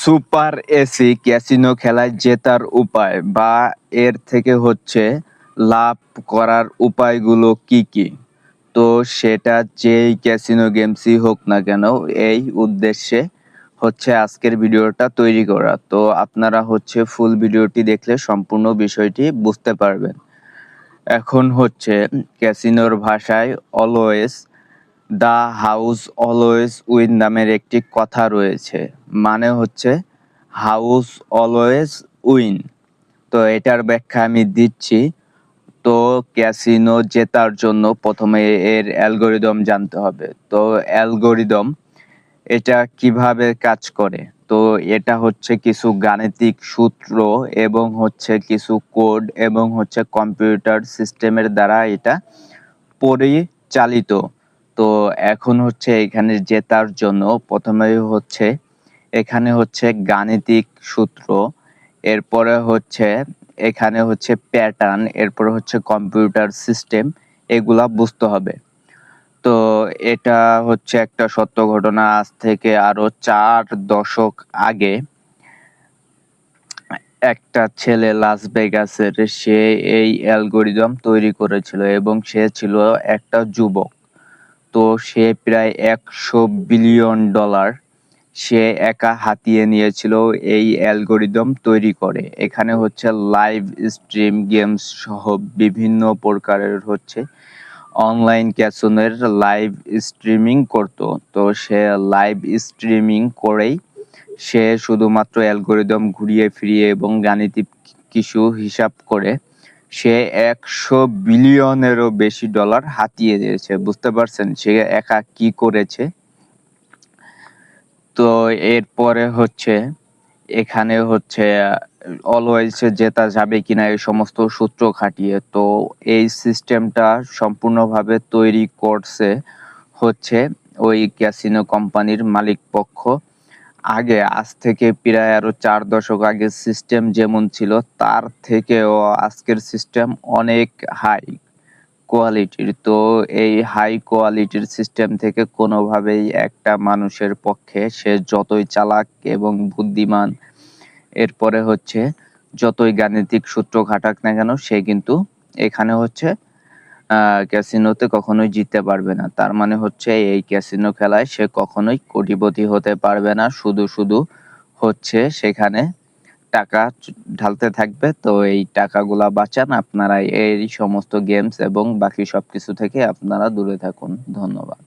Super AC casino খেলায় জেতার উপায় বা এর থেকে লাভ করার উপায়গুলো কি কি? তো সেটা যেই ক্যাসিনো গেমসই হোক না কেন, এই উদ্দেশ্যে আজকের ভিডিওটা তৈরি করা। তো আপনারা ফুল ভিডিওটি দেখলে সম্পূর্ণ বিষয়টি বুঝতে পারবেন। এখন ক্যাসিনোর ভাষায় always the house always win নামের একটি কথা রয়েছে, মানে হাউস অলওয়েজ উইন। তো এটার ব্যাখ্যা আমি দিচ্ছি। তো ক্যাসিনো জেতার জন্য প্রথমে এর অ্যালগোরিদম জানতে হবে। তো অ্যালগোরিদম এটা কিভাবে কাজ করে? তো এটা কিছু গাণিতিক সূত্র এবং কিছু কোড এবং কম্পিউটার সিস্টেমের দ্বারা এটা পরিচালিত। তো এখন এখানে জেতার জন্য প্রথমে এখানে গাণিতিক সূত্র, এরপরে এখানে প্যাটার্ন, এরপরে কম্পিউটার সিস্টেম, এগুলা বুঝতে হবে। তো এটা একটা সত্য ঘটনা। আজ থেকে আরো 4 দশক আগে একটা ছেলে লাস ভেগাসের, সে এই অ্যালগোরিদম তৈরি করেছিল এবং সে ছিল একটা যুবক। তো সে প্রায় $100 বিলিয়ন সে একা হাতিয়ে নিয়েছিল এই অ্যালগোরিদম তৈরি করে। এখানে লাইভ স্ট্রিম গেমস সহ বিভিন্ন প্রকারের অনলাইন ক্যাসিনোর লাইভ স্ট্রিমিং করতো। তো সে লাইভ স্ট্রিমিং করেই সে শুধুমাত্র অ্যালগোরিদম ঘুরিয়ে ফিরিয়ে এবং গাণিতিক কিছু হিসাব করে সে $100 বিলিয়নেরও বেশি হাতিয়ে দিয়েছে। বুঝতে পারছেন সে একা কি করেছে? তো এরপরে এখানে অলওয়েজ জেতা যাবে কিনা এই সমস্ত সূত্র খাটিয়ে, তো এই সিস্টেমটা সম্পূর্ণভাবে তৈরি করছে ওই ক্যাসিনো কোম্পানির মালিক পক্ষ। আজ থেকে প্রায় আরো 4 দশক আগে সিস্টেম যেমন ছিল, তার থেকেও আজকের সিস্টেম অনেক হাই কোয়ালিটির। তো এই হাই কোয়ালিটির সিস্টেম থেকে কোনোভাবেই একটা মানুষের পক্ষে, সে যতই চালাক এবং বুদ্ধিমান, এরপরে যতই গাণিতিক সূত্র খাটাক না কেন, সে কিন্তু এখানে ক্যাসিনোতে কখনোই জিততে পারবে না। তার মানে এই ক্যাসিনো খেলায় সে কখনোই কোটিপতি হতে পারবে না, শুধু সেখানে টাকা ঢালতে থাকবে। তো এই টাকাগুলা বাঁচান আপনারা, এই সমস্ত গেমস এবং বাকি সবকিছু থেকে আপনারা দূরে থাকুন। ধন্যবাদ।